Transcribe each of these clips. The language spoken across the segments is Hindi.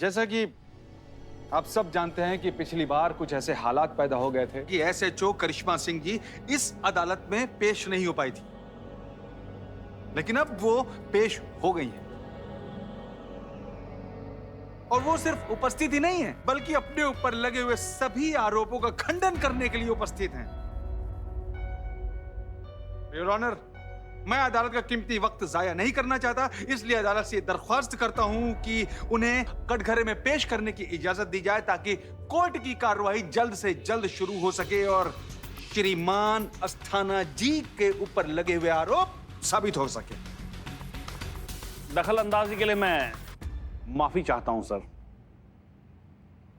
जैसा कि आप सब जानते हैं कि पिछली बार कुछ ऐसे हालात पैदा हो गए थे कि एसएचओ करिश्मा सिंह जी इस अदालत में पेश नहीं हो पाई थी, लेकिन अब वो पेश हो गई हैं। और वो सिर्फ उपस्थित ही नहीं है, बल्कि अपने ऊपर लगे हुए सभी आरोपों का खंडन करने के लिए उपस्थित हैं। योर ऑनर, मैं अदालत का कीमती वक्त जाया नहीं करना चाहता, इसलिए अदालत से दरख्वास्त करता हूं कि उन्हें कटघरे में पेश करने की इजाजत दी जाए ताकि कोर्ट की कार्रवाई जल्द से जल्द शुरू हो सके और श्रीमान अस्थाना जी के ऊपर लगे हुए आरोप साबित हो सके। दखल अंदाजी के लिए मैं माफी चाहता हूं सर।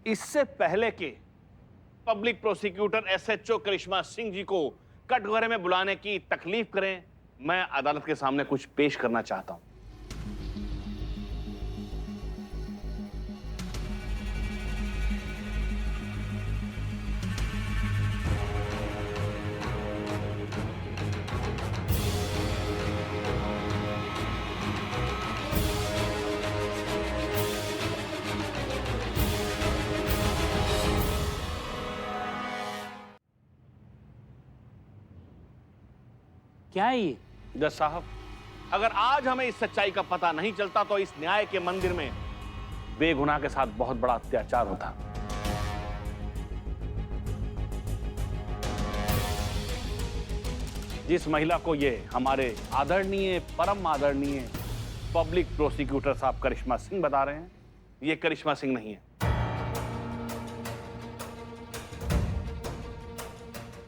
इससे पहले कि पब्लिक प्रोसिक्यूटर एसएचओ करिश्मा सिंह जी को कटघरे में बुलाने की तकलीफ करें, मैं अदालत के सामने कुछ पेश करना चाहता हूं। क्या है ये? जज साहब, अगर आज हमें इस सच्चाई का पता नहीं चलता तो इस न्याय के मंदिर में बेगुनाह के साथ बहुत बड़ा अत्याचार होता। जिस महिला को ये हमारे आदरणीय, परम आदरणीय पब्लिक प्रोसिक्यूटर साहब करिश्मा सिंह बता रहे हैं, ये करिश्मा सिंह नहीं है,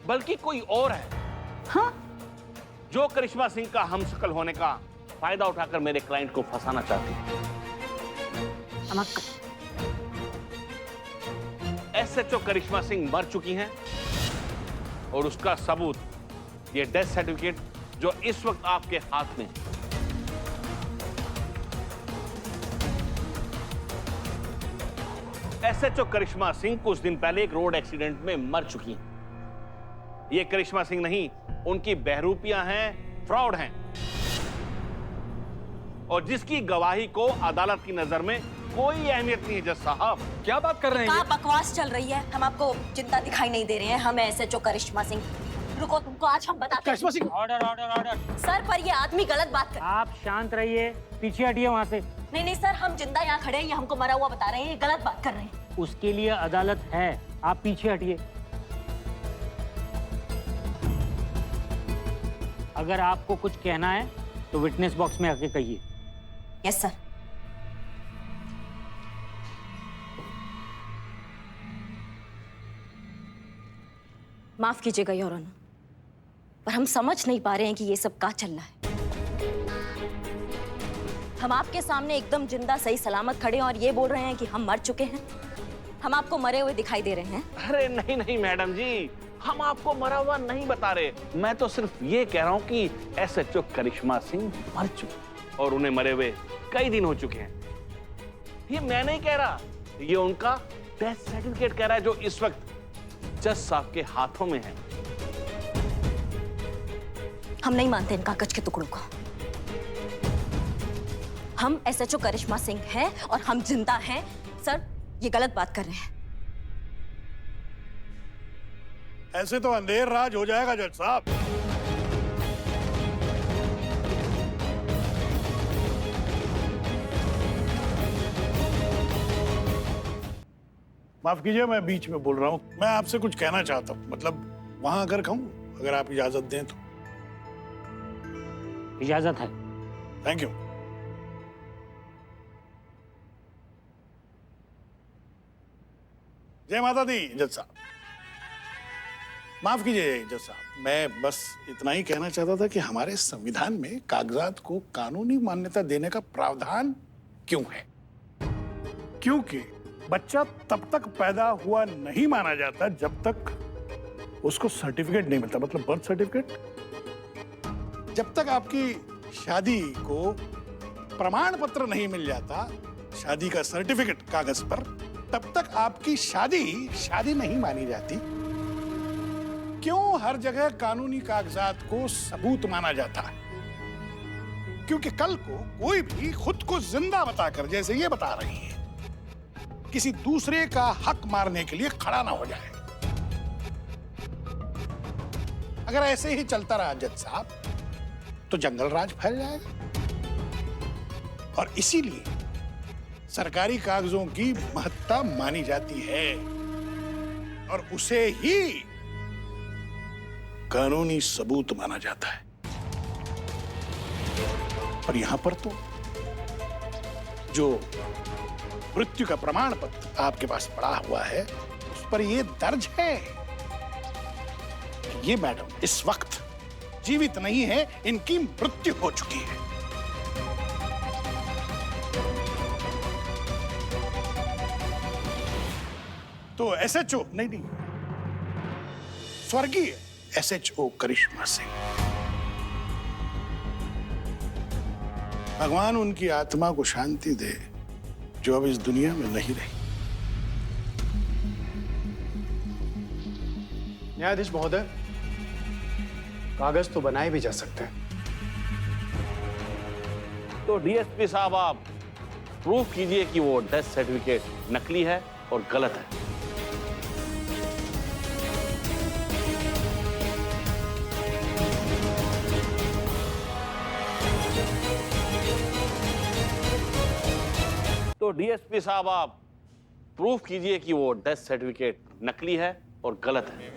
बल्कि कोई और है। हाँ? जो करिश्मा सिंह का हमशक्ल होने का फायदा उठाकर मेरे क्लाइंट को फंसाना चाहती है। एसएचओ करिश्मा सिंह मर चुकी हैं और उसका सबूत ये डेथ सर्टिफिकेट जो इस वक्त आपके हाथ में है। एसएचओ करिश्मा सिंह कुछ दिन पहले एक रोड एक्सीडेंट में मर चुकी हैं। ये करिश्मा सिंह नहीं, उनकी बहरूपियां हैं, फ्रॉड हैं, और जिसकी गवाही को अदालत की नजर में कोई अहमियत नहीं है। जज साहब, क्या बात कर रहे हैं? क्या बकवास चल रही है? हम आपको चिंता दिखाई नहीं दे रहे हैं? हम एसएचओ करिश्मा सिंह, रुको, तुमको आज हम बताते हैं। Karishma Singh, order order order. Sir, पर ये आदमी गलत बात कर। आप शांत रहिए, पीछे हटिए वहाँ से। नहीं नहीं सर, हम जिंदा यहाँ खड़े हैं, ये हमको मरा हुआ बता रहे हैं, ये गलत बात कर रहे हैं। उसके लिए अदालत है, आप पीछे हटिए। अगर आपको कुछ कहना है तो विटनेस बॉक्स में आके कहिए। Yes sir. माफ कीजिएगा योर ऑनर, पर हम समझ नहीं पा रहे हैं कि ये सब क्या चल रहा है। हम आपके सामने एकदम जिंदा सही सलामत खड़े हैं और ये बोल रहे हैं कि हम मर चुके हैं। हम आपको मरे हुए दिखाई दे रहे हैं। अरे नहीं नहीं मैडम जी, हम आपको मरा हुआ नहीं बता रहे। मैं तो सिर्फ ये कह रहा हूं कि एसएचओ करिश्मा सिंह मर चुके और उन्हें मरे हुए कई दिन हो चुके हैं। ये मैं नहीं कह रहा, ये उनका डेथ सर्टिफिकेट कह रहा है जो इस वक्त जज साहब के हाथों में है। हम नहीं मानते इन कागज के टुकड़ों को। हम एसएचओ करिश्मा सिंह हैं और हम जिंदा हैं। सर, ये गलत बात कर रहे हैं। ऐसे तो अंधेर राज हो जाएगा जज साहब। माफ कीजिए, मैं बीच में बोल रहा हूं। मैं आपसे कुछ कहना चाहता हूं, मतलब वहां अगर कहूं, अगर आप इजाजत दें तो। इजाजत है। Thank you. जय माता दी जज साहब। माफ कीजिए जज साहब, मैं बस इतना ही कहना चाहता था कि हमारे संविधान में कागजात को कानूनी मान्यता देने का प्रावधान क्यों है? क्योंकि बच्चा तब तक पैदा हुआ नहीं माना जाता जब तक उसको सर्टिफिकेट नहीं मिलता, मतलब बर्थ सर्टिफिकेट। जब तक आपकी शादी को प्रमाण पत्र नहीं मिल जाता, शादी का सर्टिफिकेट कागज पर, तब तक आपकी शादी नहीं मानी जाती। क्यों हर जगह कानूनी कागजात को सबूत माना जाता है? क्योंकि कल को कोई भी खुद को जिंदा बताकर, जैसे ये बता रही है किसी दूसरे का हक मारने के लिए खड़ा ना हो जाए। अगर ऐसे ही चलता रहा जज साहब तो जंगल राज फैल जाएगा और इसीलिए सरकारी कागजों की महत्ता मानी जाती है और उसे ही कानूनी सबूत माना जाता है। और यहां पर तो जो मृत्यु का प्रमाण पत्र आपके पास पड़ा हुआ है उस पर यह दर्ज है कि ये मैडम इस वक्त जीवित नहीं है, इनकी मृत्यु हो चुकी है। तो एसएचओ नहीं, स्वर्गीय एसएचओ करिश्मा सिंह, भगवान उनकी आत्मा को शांति दे जो अब इस दुनिया में नहीं रही। न्यायाधीश महोदय, कागज तो बनाए भी जा सकते हैं। तो डीएसपी साहब आप प्रूफ कीजिए कि वो डेथ सर्टिफिकेट नकली है और गलत है। तो डीएसपी साहब आप प्रूफ कीजिए कि वो डेथ सर्टिफिकेट नकली है और गलत है।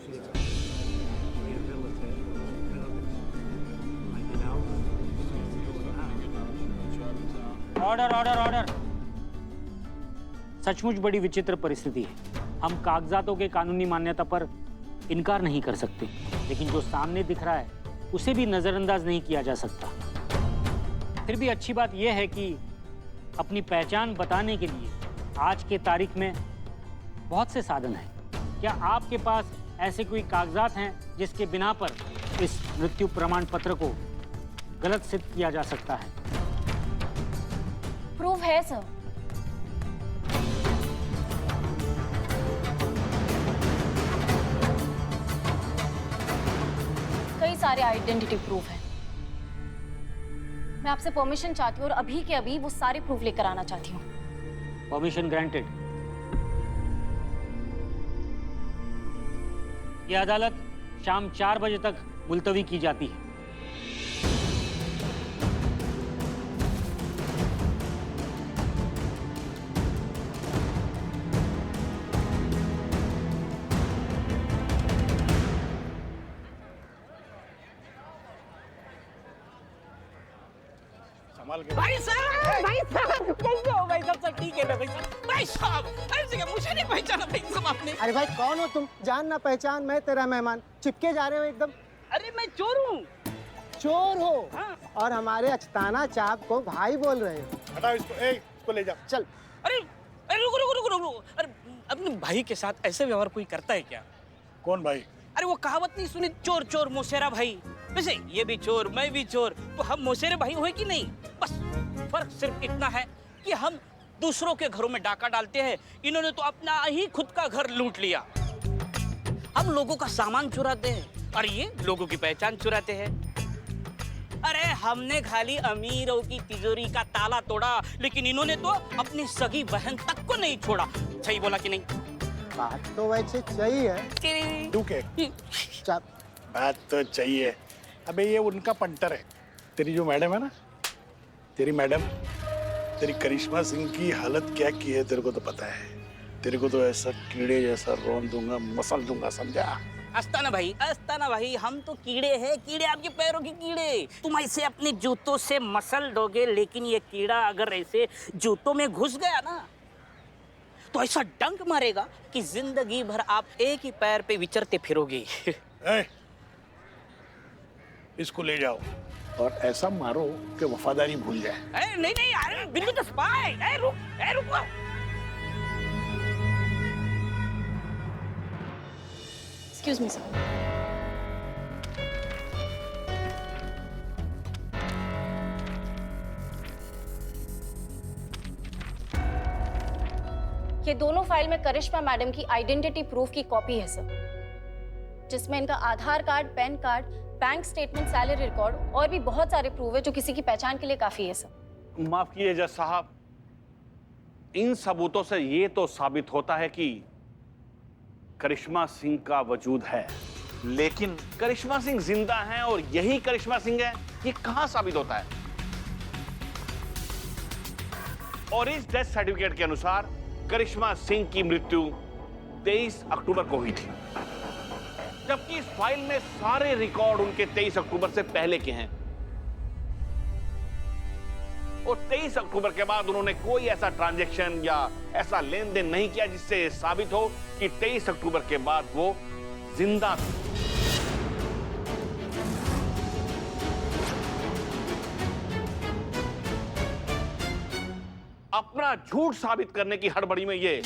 Order order order. सचमुच बड़ी विचित्र परिस्थिति है। हम कागजातों के कानूनी मान्यता पर इनकार नहीं कर सकते, लेकिन जो सामने दिख रहा है उसे भी नजरअंदाज नहीं किया जा सकता। फिर भी अच्छी बात यह है कि अपनी पहचान बताने के लिए आज के तारीख में बहुत से साधन हैं। क्या आपके पास ऐसे कोई कागजात हैं जिसके बिना पर इस मृत्यु प्रमाण पत्र को गलत सिद्ध किया जा सकता है? प्रूफ है सर। कई सारे आइडेंटिटी प्रूफ हैं। मैं आपसे परमिशन चाहती हूँ और अभी के अभी वो सारे प्रूफ लेकर आना चाहती हूँ। Permission granted. यह अदालत शाम 4 बजे तक मुलतवी की जाती है। भाई साहब कैसे हो भाई साहब? सब ठीक है ना भाई साहब ऐसे क्या मुझे नहीं पहचाना भाई साहब आपने? अरे भाई कौन हो तुम? जान ना पहचान, मैं तेरा मेहमान। चिपके जा रहे हो एकदम। अरे मैं चोर हूँ। चोर हो? हाँ। और हमारे अचताना चाप को भाई बोल रहे हो? हटाओ इसको, इसको ले जाओ। चल। अरे अरे रुको रुको रुको रुको। अरे अपने भाई के साथ ऐसे व्यवहार कोई करता है क्या? कौन भाई? अरे वो कहावत नहीं सुनी, चोर चोर मौसेरा भाई। वैसे ये भी चोर मैं भी चोर, तो हम मौसेरे भाई हुए कि नहीं? बस फर्क सिर्फ इतना है कि हम दूसरों के घरों में डाका डालते हैं, इन्होंने तो अपना ही खुद का घर लूट लिया। हम लोगों का सामान चुराते हैं और ये लोगों की पहचान चुराते हैं। अरे हमने खाली अमीरों की तिजोरी का ताला तोड़ा, लेकिन इन्होंने तो अपनी सगी बहन तक को नहीं छोड़ा। सही बोला कि नहीं? बात तो वैसे चाहिए। तू के चाप। बात तो चाहिए। अबे ये उनका पंटर है। तेरी जो मैडम है ना, तेरी मैडम, तेरी करिश्मा सिंह की हालत क्या की है तेरे को तो पता है। तेरे को तो ऐसा कीड़े जैसा रोन दूंगा, मसल दूंगा, समझा? अस्ताना भाई, हम तो कीड़े हैं, कीड़े आपके पैरों के कीड़े। तुम ऐसे अपने जूतों से मसल दोगे, लेकिन ये कीड़ा अगर ऐसे जूतों में घुस गया ना तो ऐसा डंक मारेगा कि जिंदगी भर आप एक ही पैर पे विचरते फिरोगे। इसको ले जाओ और ऐसा मारो कि वफादारी भूल जाए। नहीं अरे बिल्कुल तो स्पाई। रुको। Excuse me sir. ये दोनों फाइल में करिश्मा मैडम की आइडेंटिटी प्रूफ की कॉपी है सर, जिसमें इनका Aadhaar card, PAN card, bank statement, salary record और भी बहुत सारे प्रूफ है जो किसी की पहचान के लिए काफी है सर। माफ कीजिए जज साहब, इन सबूतों से ये तो साबित होता है कि करिश्मा सिंह का वजूद है, लेकिन करिश्मा सिंह जिंदा हैं और यही करिश्मा सिंह है, ये कहां साबित होता है? और इस डेथ सर्टिफिकेट के अनुसार करिश्मा सिंह की मृत्यु 23 अक्टूबर को हुई थी, जबकि इस फाइल में सारे रिकॉर्ड उनके 23 अक्टूबर से पहले के हैं। और 23 अक्टूबर के बाद उन्होंने कोई ऐसा ट्रांजैक्शन या ऐसा लेन देन नहीं किया जिससे साबित हो कि 23 अक्टूबर के बाद वो जिंदा थे। अपना झूठ साबित करने की हड़बड़ी में ये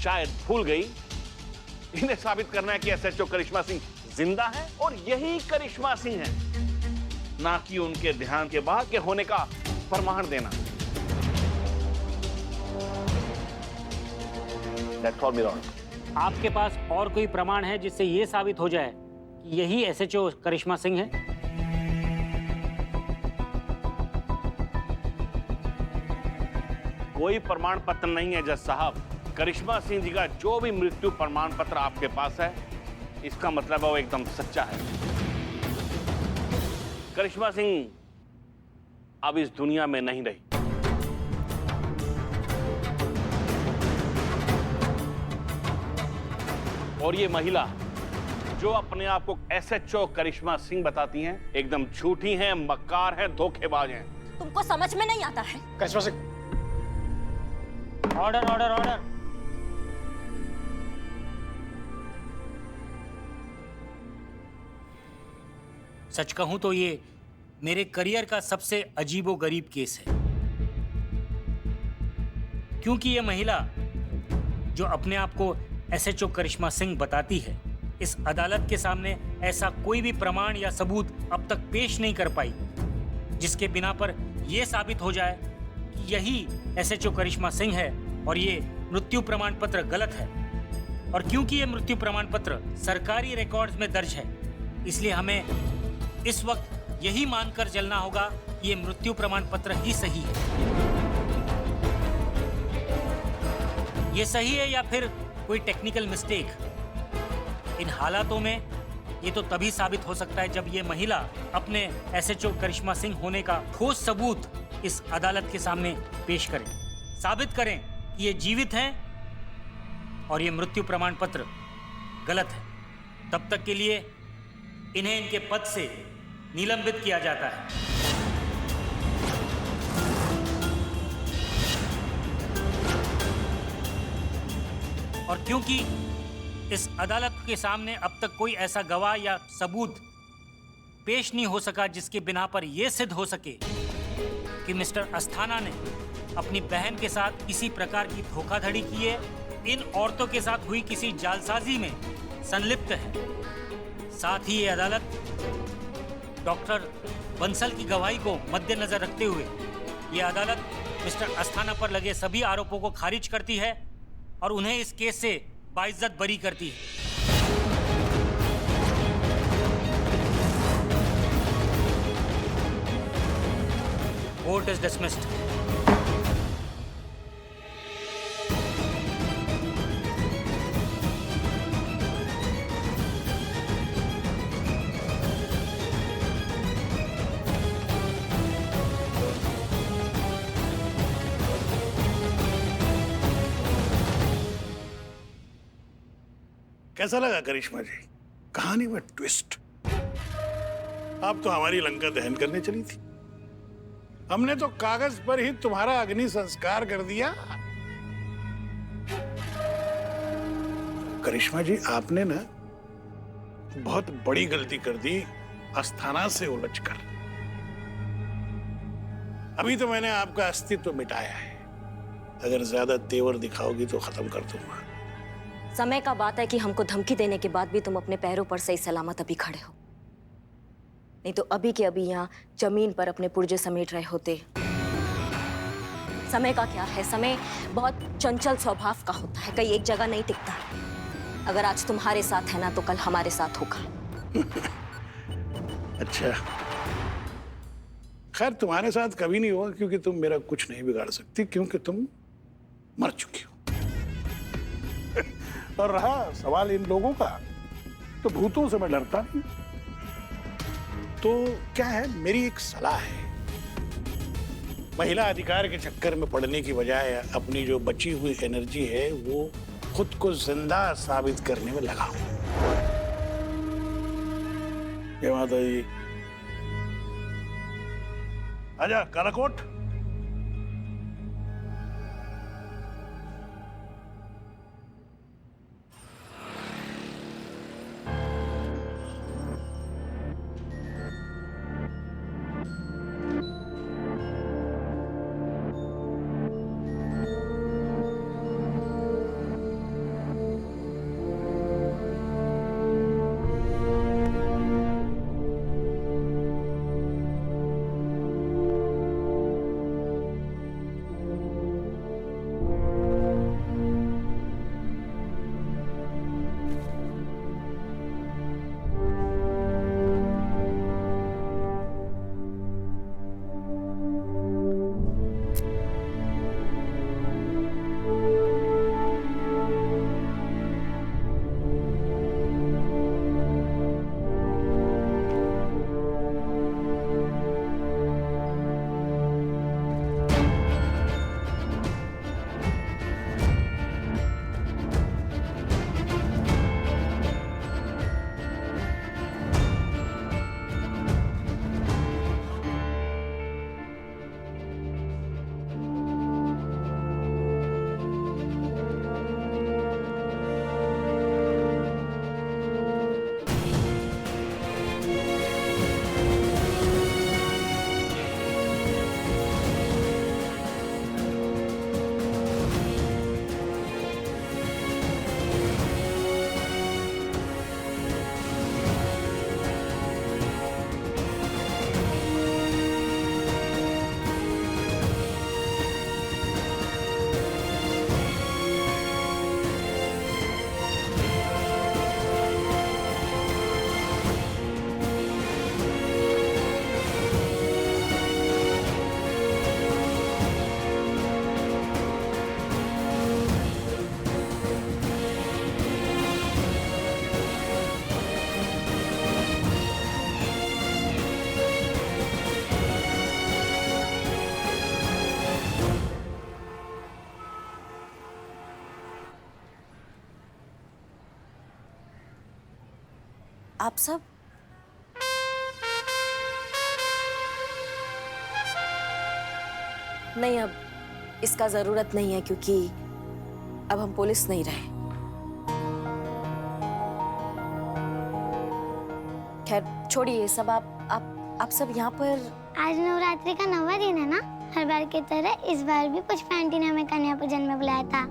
शायद भूल गई, इन्हें साबित करना है कि एसएचओ करिश्मा सिंह जिंदा है और यही करिश्मा सिंह है, ना कि उनके ध्यान के बाद के होने का प्रमाण देना। That's all, Miron. आपके पास और कोई प्रमाण है जिससे ये साबित हो जाए कि यही एसएचओ करिश्मा सिंह है? कोई प्रमाण पत्र नहीं है जज साहब। करिश्मा सिंह जी का जो भी मृत्यु प्रमाण पत्र आपके पास है, इसका मतलब है वो एकदम सच्चा है। करिश्मा सिंह अब इस दुनिया में नहीं रही। और ये महिला जो अपने आप को एसएचओ करिश्मा सिंह बताती हैं, एकदम झूठी हैं, मक्कार हैं, धोखेबाज हैं। तुमको समझ में नहीं आता है? करिश्मा सिंह, ऑर्डर ऑर्डर ऑर्डर। सच कहूं तो ये मेरे करियर का सबसे अजीबोगरीब केस है, क्योंकि ये महिला जो अपने आप को एसएचओ करिश्मा सिंह बताती है, इस अदालत के सामने ऐसा कोई भी प्रमाण या सबूत अब तक पेश नहीं कर पाई जिसके बिना पर यह साबित हो जाए कि यही एसएचओ करिश्मा सिंह है और ये मृत्यु प्रमाण पत्र गलत है। और क्योंकि ये मृत्यु प्रमाण पत्र सरकारी रिकॉर्ड्स में दर्ज है, इसलिए हमें इस वक्त यही मानकर चलना होगा कि ये मृत्यु प्रमाण पत्र ही सही है। ये सही है या फिर कोई टेक्निकल मिस्टेक? इन हालातों में ये तो तभी साबित हो सकता है जब ये महिला अपने एसएचओ करिश्मा सिंह होने का ठोस सबूत इस अदालत के सामने पेश करें, साबित करें कि ये जीवित हैं और ये मृत्यु प्रमाण पत्र गलत है। तब तक के लिए इन्हें इनके पद से निलंबित किया जाता है। और क्योंकि इस अदालत के सामने अब तक कोई ऐसा गवाह या सबूत पेश नहीं हो सका जिसके बिना पर यह सिद्ध हो सके कि मिस्टर अस्थाना ने अपनी बहन के साथ किसी प्रकार की धोखाधड़ी की है, इन औरतों के साथ हुई किसी जालसाजी में संलिप्त है, साथ ही ये अदालत डॉक्टर बंसल की गवाही को मद्देनजर रखते हुए ये अदालत मिस्टर अस्थाना पर लगे सभी आरोपों को खारिज करती है और उन्हें इस केस से बाइज्जत बरी करती है। Court is dismissed. कैसा लगा करिश्मा जी? कहानी में ट्विस्ट। आप तो हमारी लंका दहन करने चली थी, हमने तो कागज पर ही तुम्हारा अग्नि संस्कार कर दिया। करिश्मा जी, आपने ना बहुत बड़ी गलती कर दी अस्थाना से उलझकर। अभी तो मैंने आपका अस्तित्व मिटाया है, अगर ज्यादा तेवर दिखाओगी तो खत्म कर दूंगा। समय का बात है कि हमको धमकी देने के बाद भी तुम अपने पैरों पर सही सलामत अभी खड़े हो, नहीं तो अभी के अभी यहाँ जमीन पर अपने पुर्जे समेट रहे होते। समय का क्या है, समय बहुत चंचल स्वभाव का होता है, कहीं एक जगह नहीं टिकता। अगर आज तुम्हारे साथ है ना तो कल हमारे साथ होगा। अच्छा, खैर तुम्हारे साथ कभी नहीं होगा क्योंकि तुम मेरा कुछ नहीं बिगाड़ सकती, क्योंकि तुम मर चुकी हो। और रहा सवाल इन लोगों का, तो भूतों से मैं डरता नहीं। तो क्या है, मेरी एक सलाह है, महिला अधिकार के चक्कर में पड़ने की बजाय अपनी जो बची हुई एनर्जी है वो खुद को जिंदा साबित करने में लगाओ। जय माता दी। आजा कालाकोट। आप सब नहीं, अब इसका जरूरत नहीं है क्योंकि अब हम पुलिस नहीं रहे। खैर छोड़िए ये सब। आप सब यहाँ पर। आज नवरात्रि का 9वां दिन है ना। हर बार की तरह इस बार भी पुष्पा आंटी ने हमें कन्या पूजन में बुलाया था।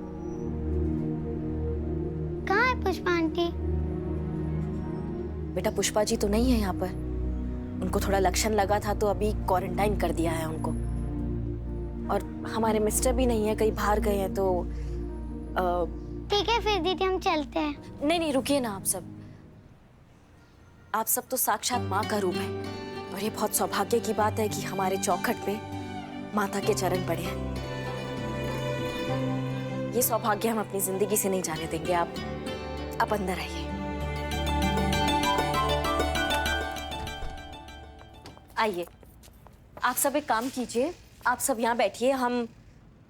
कहाँ है पुष्पा आंटी? बेटा पुष्पा जी तो नहीं है यहाँ पर। उनको थोड़ा लक्षण लगा था तो अभी क्वारंटाइन कर दिया है उनको। और हमारे मिस्टर भी नहीं है, कहीं बाहर गए हैं तो ठीक है फिर दीदी हम चलते हैं। नहीं रुकिए ना। आप सब तो साक्षात माँ का रूप है और ये बहुत सौभाग्य की बात है कि हमारे चौखट पे माता के चरण पड़े हैं। ये सौभाग्य हम अपनी जिंदगी से नहीं जाने देंगे। आप अंदर आइए। आइए, आप सब एक काम कीजिए, आप सब यहाँ बैठिए, हम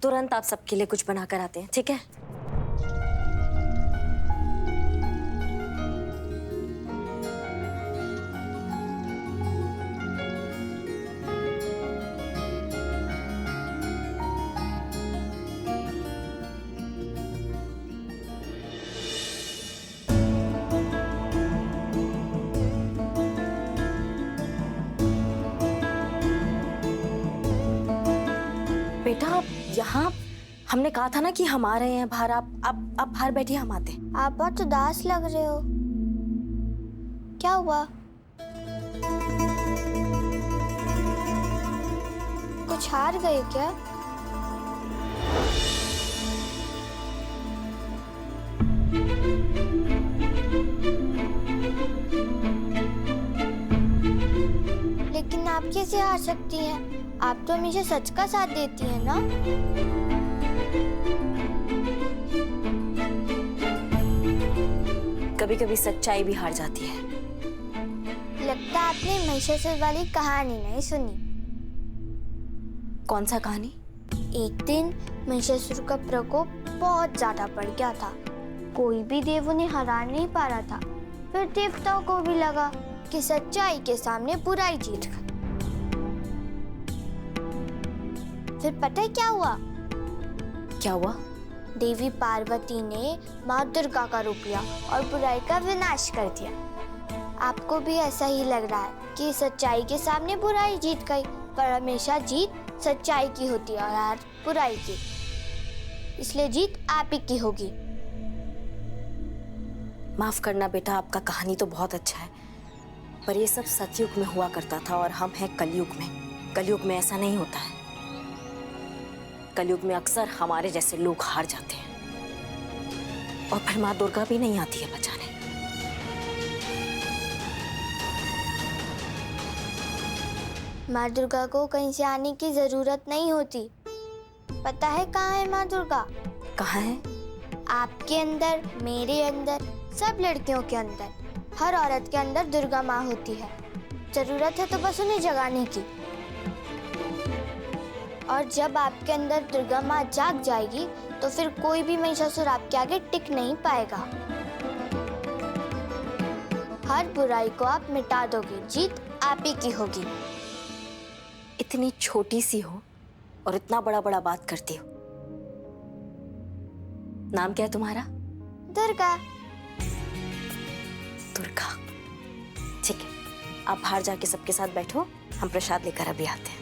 तुरंत आप सबके लिए कुछ बना कर आते हैं, ठीक है? बेटा यहाँ हमने कहा था ना कि हम आ रहे हैं बाहर। आप बाहर बैठिए, हम आते हैं। आप बहुत उदास लग रहे हो, क्या हुआ? कुछ हार गए क्या? लेकिन आप कैसे हार सकती हैं? आप तो हमेशा सच का साथ देती हैं ना। कभी कभी सच्चाई भी हार जाती है। लगता है आपने महिषासुर वाली कहानी नहीं सुनी। कौन सा कहानी? एक दिन महिषासुर का प्रकोप बहुत ज्यादा बढ़ गया था। कोई भी देव उन्हें हरा नहीं पा रहा था। फिर देवताओं को भी लगा कि सच्चाई के सामने बुराई जीत गई। फिर पता है क्या हुआ? क्या हुआ? देवी पार्वती ने माँ दुर्गा का रूप लिया और बुराई का विनाश कर दिया। आपको भी ऐसा ही लग रहा है कि सच्चाई के सामने बुराई जीत गई, पर हमेशा जीत सच्चाई की होती है और हार बुराई की। इसलिए जीत आप ही की होगी। माफ करना बेटा, आपका कहानी तो बहुत अच्छा है, पर ये सब सतयुग में हुआ करता था और हम हैं कलयुग में। कलयुग में ऐसा नहीं होता है। कलयुग में अक्सर हमारे जैसे लोग हार जाते हैं और फिर माँ दुर्गा भी नहीं आती है बचाने। माँ दुर्गा को कहीं से आने की जरूरत नहीं होती। पता है कहाँ है माँ दुर्गा? कहाँ है? आपके अंदर, मेरे अंदर, सब लड़कियों के अंदर, हर औरत के अंदर दुर्गा माँ होती है। जरूरत है तो बस उन्हें जगाने की। और जब आपके अंदर दुर्गा माँ जाग जाएगी तो फिर कोई भी महिषासुर आपके आगे टिक नहीं पाएगा। हर बुराई को आप मिटा दोगे, जीत आप ही की होगी। इतनी छोटी सी हो और इतना बड़ा बड़ा बात करती हो। नाम क्या है तुम्हारा? दुर्गा। दुर्गा, ठीक है। आप बाहर जाके सबके साथ बैठो, हम प्रसाद लेकर अभी आते हैं।